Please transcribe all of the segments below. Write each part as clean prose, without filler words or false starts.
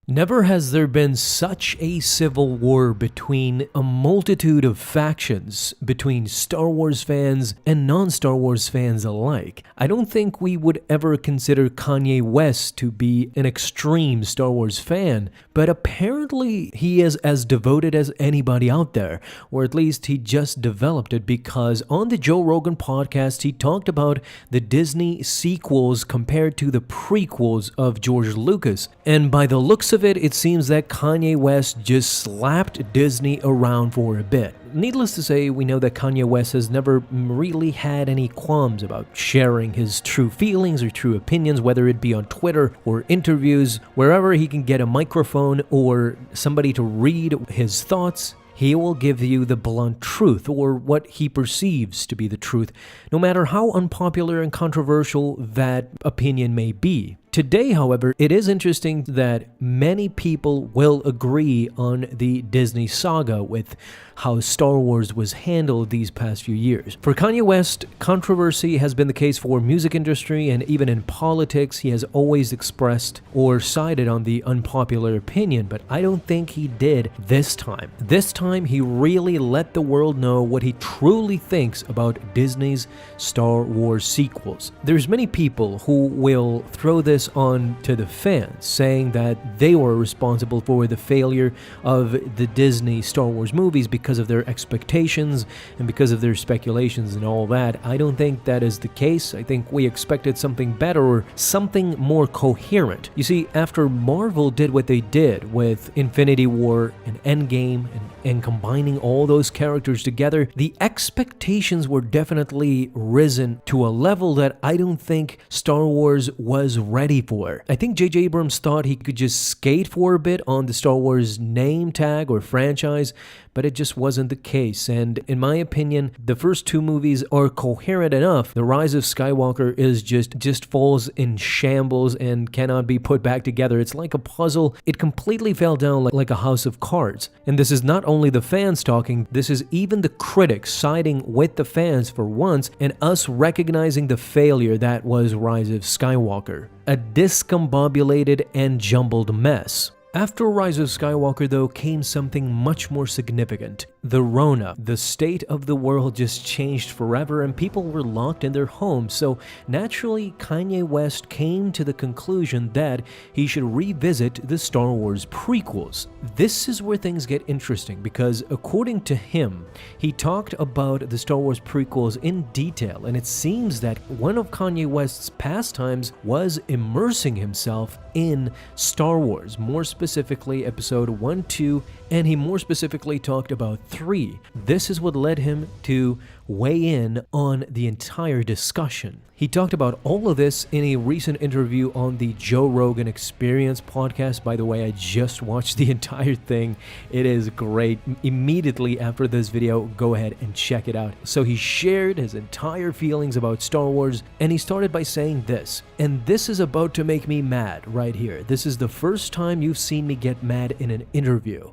Never has there been such a civil war between a multitude of factions between Star Wars fans and non-Star Wars fans alike. I don't think we would ever consider Kanye West to be an extreme Star Wars fan, but apparently he is as devoted as anybody out there, or at least he just developed it because on the Joe Rogan Podcast he talked about the Disney sequels compared to the prequels of George Lucas, and by the looks of it seems that Kanye West just slapped Disney around for a bit. Needless to say, we know that Kanye West has never really had any qualms about sharing his true feelings or true opinions, whether it be on Twitter or interviews, wherever he can get a microphone or somebody to read his thoughts. He will give you the blunt truth, or what he perceives to be the truth, no matter how unpopular and controversial that opinion may be. Today, however, it is interesting that many people will agree on the Disney saga with how Star Wars was handled these past few years. For Kanye West, controversy has been the case for music industry, and even in politics, he has always expressed or sided on the unpopular opinion, but I don't think he did this time. This time, he really let the world know what he truly thinks about Disney's Star Wars sequels. There's many people who will throw this on to the fans, saying that they were responsible for the failure of the Disney Star Wars movies because of their expectations and because of their speculations and all that. I don't think that is the case. I think we expected something better or something more coherent. You see, after Marvel did what they did with Infinity War and Endgame and combining all those characters together, the expectations were definitely risen to a level that I don't think Star Wars was ready for. I think J.J. Abrams thought he could just skate for a bit on the Star Wars name tag or franchise, but it just wasn't the case. And in my opinion, the first two movies are coherent enough. The Rise of Skywalker is just falls in shambles and cannot be put back together. It's like a puzzle. It completely fell down like a house of cards. And this is not only the fans talking, this is even the critics siding with the fans for once, and us recognizing the failure that was Rise of Skywalker. A discombobulated and jumbled mess. After Rise of Skywalker, though, came something much more significant. The Rona. The state of the world just changed forever and people were locked in their homes, so naturally Kanye West came to the conclusion that he should revisit the Star Wars prequels. This is where things get interesting because according to him, he talked about the Star Wars prequels in detail, and it seems that one of Kanye West's pastimes was immersing himself in Star Wars, more specifically episode 1, 2, and he more specifically talked about 3. This is what led him to weigh in on the entire discussion. He talked about all of this in a recent interview on the Joe Rogan Experience podcast. By the way, I just watched the entire thing. It is great. Immediately after this video, go ahead and check it out. So he shared his entire feelings about Star Wars, and he started by saying this, and this is about to make me mad right here. This is the first time you've seen me get mad in an interview.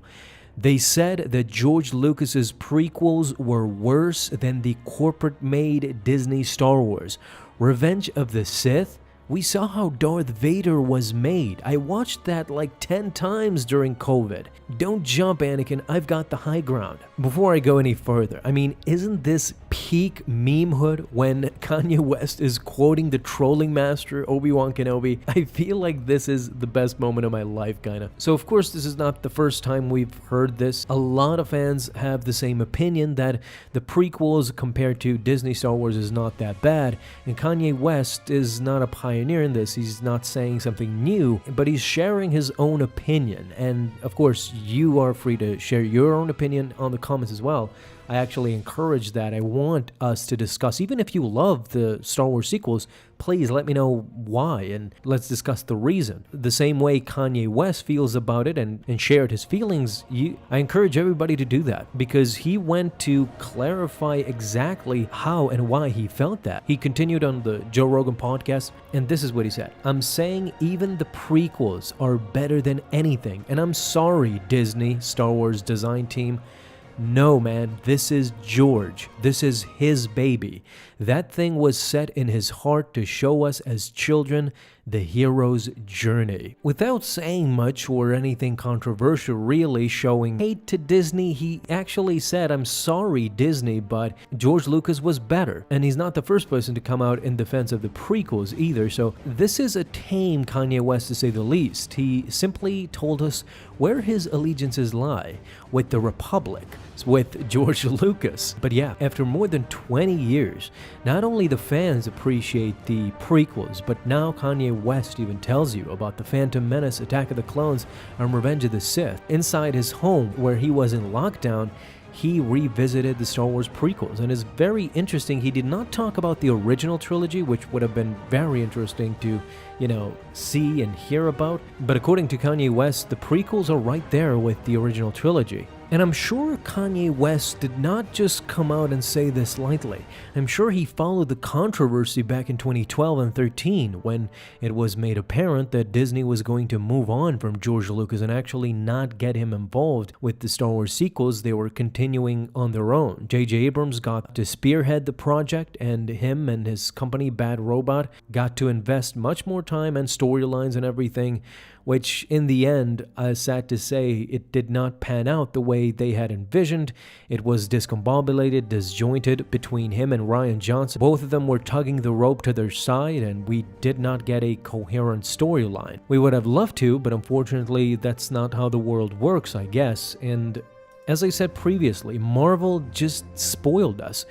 They said that George Lucas's prequels were worse than the corporate-made Disney Star Wars. Revenge of the Sith? We saw how Darth Vader was made. I watched that like 10 times during COVID. Don't jump, Anakin. I've got the high ground. Before I go any further, I mean, isn't this peak memehood when Kanye West is quoting the trolling master, Obi-Wan Kenobi? I feel like this is the best moment of my life, kinda. So of course, this is not the first time we've heard this. A lot of fans have the same opinion that the prequels compared to Disney Star Wars is not that bad, and Kanye West is not a pioneer in this. He's not saying something new, but he's sharing his own opinion. And of course, you are free to share your own opinion on the comments as well. I actually encourage that. I want us to discuss, even if you love the Star Wars sequels, please let me know why and let's discuss the reason. The same way Kanye West feels about it and shared his feelings, I encourage everybody to do that because he went to clarify exactly how and why he felt that. He continued on the Joe Rogan podcast, and this is what he said. I'm saying even the prequels are better than anything, and I'm sorry, Disney, Star Wars design team. No, man, this is George. This is his baby. That thing was set in his heart to show us as children the hero's journey. Without saying much or anything controversial really showing hate to Disney, he actually said, "I'm sorry Disney, but George Lucas was better." And he's not the first person to come out in defense of the prequels either, so this is a tame Kanye West to say the least. He simply told us where his allegiances lie, with the Republic, with George Lucas. But yeah, after more than 20 years, not only the fans appreciate the prequels, but now Kanye West even tells you about The Phantom Menace, Attack of the Clones, and Revenge of the Sith. Inside his home, where he was in lockdown, he revisited the Star Wars prequels, and it's very interesting. He did not talk about the original trilogy, which would have been very interesting to, see and hear about. But according to Kanye West, the prequels are right there with the original trilogy. And I'm sure Kanye West did not just come out and say this lightly. I'm sure he followed the controversy back in 2012 and 13 when it was made apparent that Disney was going to move on from George Lucas and actually not get him involved with the Star Wars sequels. They were continuing on their own. J.J. Abrams got to spearhead the project, and him and his company Bad Robot got to invest much more time and storylines and everything, which in the end, sad to say, it did not pan out the way they had envisioned. It was discombobulated, disjointed between him and Rian Johnson. Both of them were tugging the rope to their side, and we did not get a coherent storyline. We would have loved to, but unfortunately, that's not how the world works, I guess. And as I said previously, Marvel just spoiled us.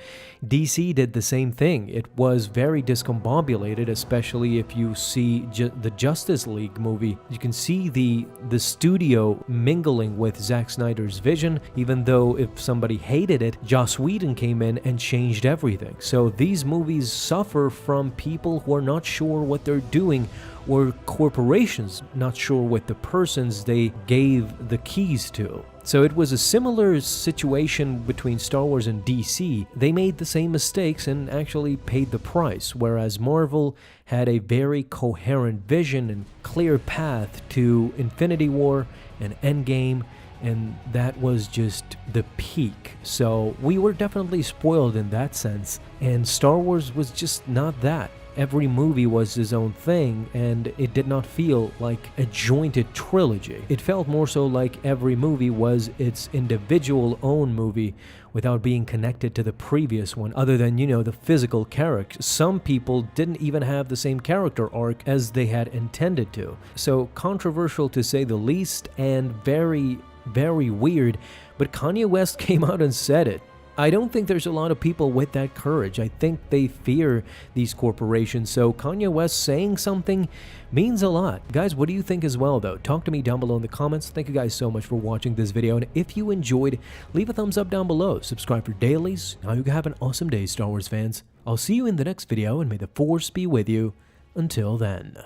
DC did the same thing. It was very discombobulated, especially if you see the Justice League movie. You can see the studio mingling with Zack Snyder's vision, even though if somebody hated it, Joss Whedon came in and changed everything. So these movies suffer from people who are not sure what they're doing, or corporations not sure what the persons they gave the keys to. So it was a similar situation between Star Wars and DC. They made the same mistakes and actually paid the price, whereas Marvel had a very coherent vision and clear path to Infinity War and Endgame, and that was just the peak. So we were definitely spoiled in that sense, and Star Wars was just not that. Every movie was his own thing, and it did not feel like a jointed trilogy. It felt more so like every movie was its individual own movie without being connected to the previous one, other than, the physical character. Some people didn't even have the same character arc as they had intended to. So controversial to say the least, and very, very weird, but Kanye West came out and said it. I don't think there's a lot of people with that courage. I think they fear these corporations, so Kanye West saying something means a lot. Guys, what do you think as well, though? Talk to me down below in the comments. Thank you guys so much for watching this video, and if you enjoyed, leave a thumbs up down below. Subscribe for dailies. Now you have an awesome day, Star Wars fans. I'll see you in the next video, and may the Force be with you. Until then.